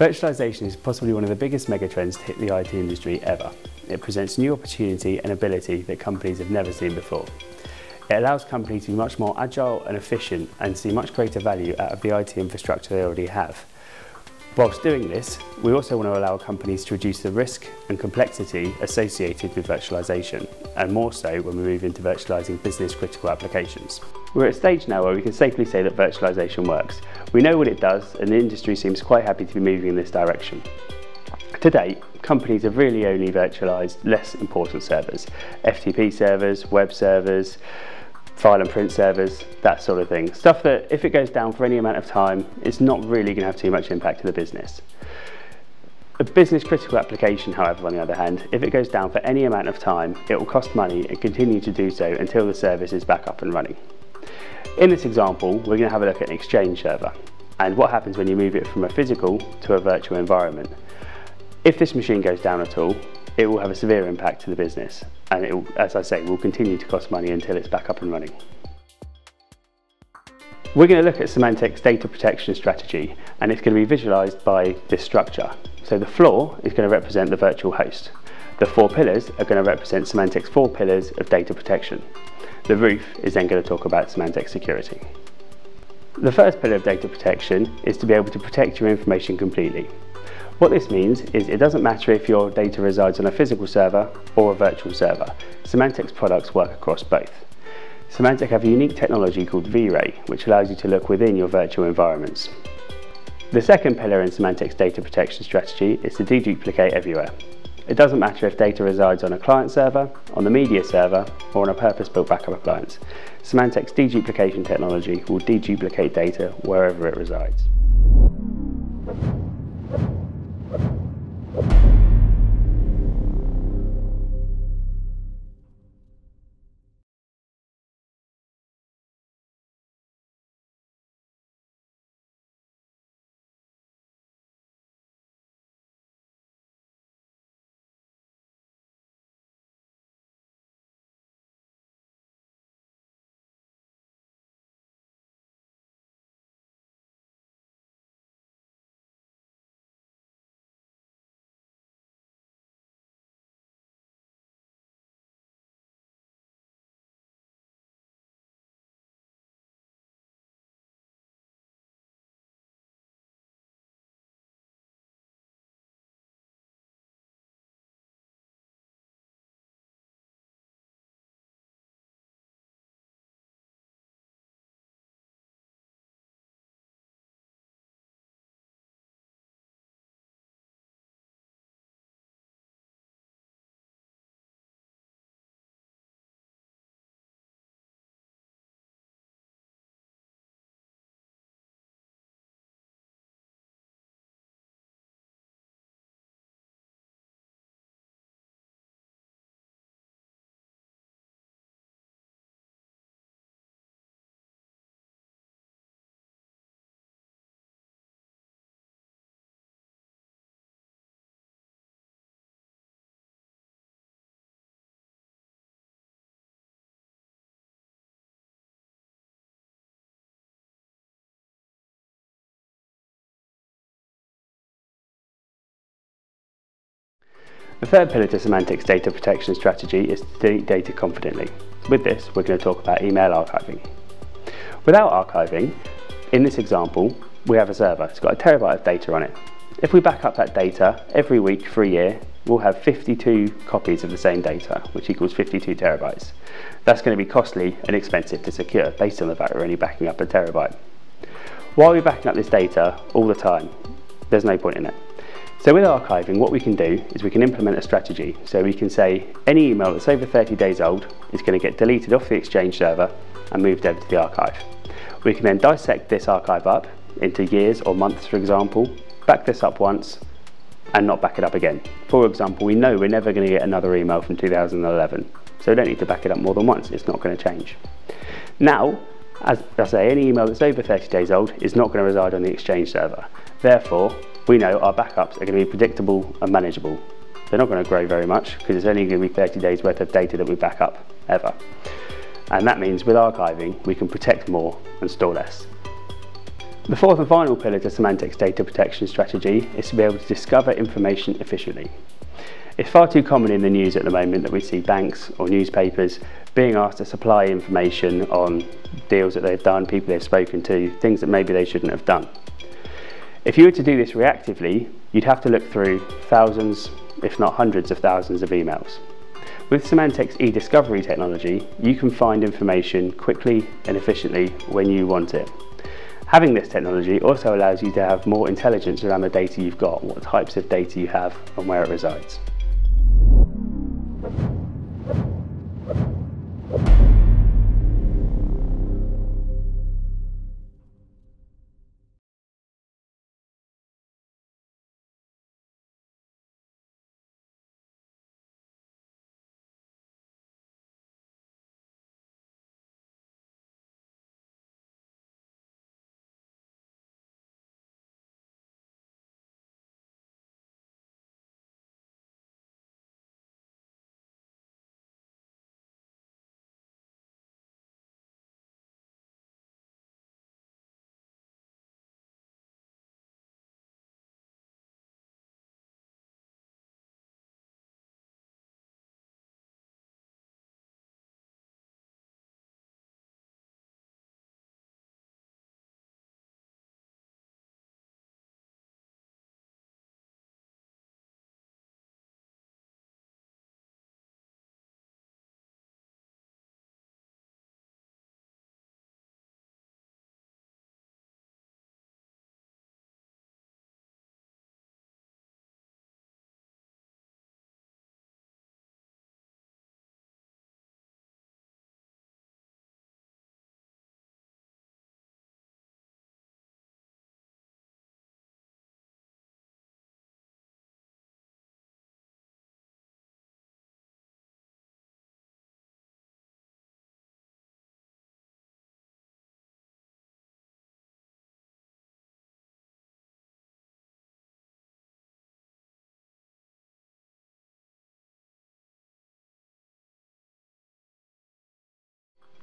Virtualization is possibly one of the biggest megatrends to hit the IT industry ever. It presents new opportunity and ability that companies have never seen before. It allows companies to be much more agile and efficient and see much greater value out of the IT infrastructure they already have. Whilst doing this, we also want to allow companies to reduce the risk and complexity associated with virtualization, and more so when we move into virtualizing business critical applications. We're at a stage now where we can safely say that virtualization works. We know what it does, and the industry seems quite happy to be moving in this direction. To date, companies have really only virtualized less important servers, FTP servers, web servers, file and print servers, that sort of thing. Stuff that if it goes down for any amount of time, it's not really going to have too much impact to the business. A business critical application, however, on the other hand, if it goes down for any amount of time, it will cost money and continue to do so until the service is back up and running. In this example, we're going to have a look at an Exchange server and what happens when you move it from a physical to a virtual environment. If this machine goes down at all, it will have a severe impact to the business, and it will, as I say, will continue to cost money until it's back up and running. We're going to look at Symantec's data protection strategy, and it's going to be visualized by this structure. So the floor is going to represent the virtual host. The 4 pillars are going to represent Symantec's 4 pillars of data protection. The roof is then going to talk about Symantec security. The first pillar of data protection is to be able to protect your information completely. What this means is it doesn't matter if your data resides on a physical server or a virtual server. Symantec's products work across both. Symantec have a unique technology called V-Ray, which allows you to look within your virtual environments. The second pillar in Symantec's data protection strategy is to deduplicate everywhere. It doesn't matter if data resides on a client server, on the media server, or on a purpose-built backup appliance. Symantec's deduplication technology will deduplicate data wherever it resides. The third pillar to Symantec's data protection strategy is to delete data confidently. With this, we're going to talk about email archiving. Without archiving, in this example, we have a server. It's got a terabyte of data on it. If we back up that data every week for a year, we'll have 52 copies of the same data, which equals 52 terabytes. That's going to be costly and expensive to secure based on the fact we're only backing up a terabyte. Why are we backing up this data all the time? There's no point in it. So with archiving, what we can do is we can implement a strategy. So we can say any email that's over 30 days old is going to get deleted off the Exchange server and moved over to the archive. We can then dissect this archive up into years or months, for example, back this up once and not back it up again. For example, we know we're never going to get another email from 2011, so we don't need to back it up more than once. It's not going to change. Now, as I say, any email that's over 30 days old is not going to reside on the Exchange server. Therefore, we know our backups are going to be predictable and manageable. They're not going to grow very much because it's only going to be 30 days worth of data that we back up ever. And that means with archiving, we can protect more and store less. The fourth and final pillar to Symantec's data protection strategy is to be able to discover information efficiently. It's far too common in the news at the moment that we see banks or newspapers being asked to supply information on deals that they've done, people they've spoken to, things that maybe they shouldn't have done. If you were to do this reactively, you'd have to look through thousands, if not hundreds of thousands of emails. With Symantec's e-discovery technology, you can find information quickly and efficiently when you want it. Having this technology also allows you to have more intelligence around the data you've got, what types of data you have and where it resides.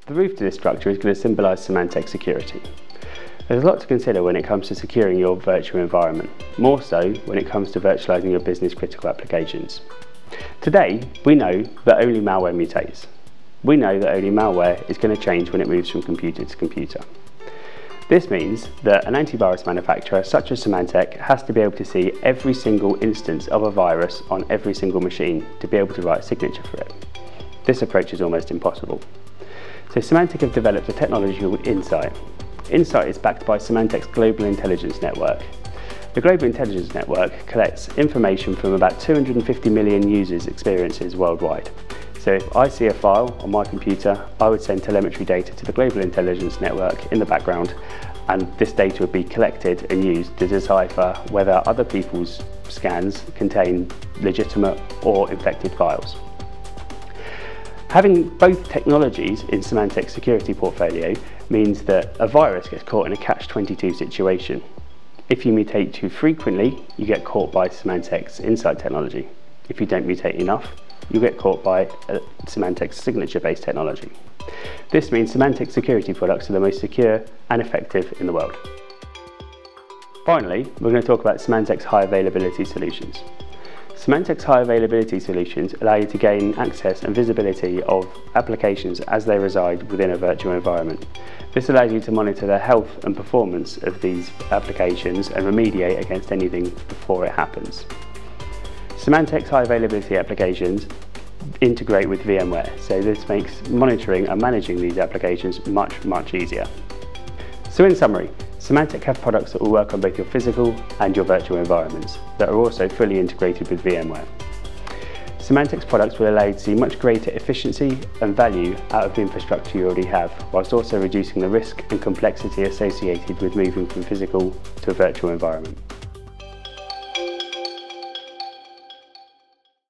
The roof to this structure is going to symbolise Symantec security. There's a lot to consider when it comes to securing your virtual environment, more so when it comes to virtualising your business critical applications. Today, we know that only malware mutates. We know that only malware is going to change when it moves from computer to computer. This means that an antivirus manufacturer such as Symantec has to be able to see every single instance of a virus on every single machine to be able to write a signature for it. This approach is almost impossible. So Symantec have developed a technology called Insight. Insight is backed by Symantec's Global Intelligence Network. The Global Intelligence Network collects information from about 250 million users' experiences worldwide. So if I see a file on my computer, I would send telemetry data to the Global Intelligence Network in the background, and this data would be collected and used to decipher whether other people's scans contain legitimate or infected files. Having both technologies in Symantec's security portfolio means that a virus gets caught in a catch-22 situation. If you mutate too frequently, you get caught by Symantec's Insight technology. If you don't mutate enough, you get caught by Symantec's signature-based technology. This means Symantec security products are the most secure and effective in the world. Finally, we're going to talk about Symantec's high availability solutions. Symantec's high availability solutions allow you to gain access and visibility of applications as they reside within a virtual environment. This allows you to monitor the health and performance of these applications and remediate against anything before it happens. Symantec's high availability applications integrate with VMware, so this makes monitoring and managing these applications much easier. So in summary, Symantec have products that will work on both your physical and your virtual environments that are also fully integrated with VMware. Symantec's products will allow you to see much greater efficiency and value out of the infrastructure you already have, whilst also reducing the risk and complexity associated with moving from physical to a virtual environment.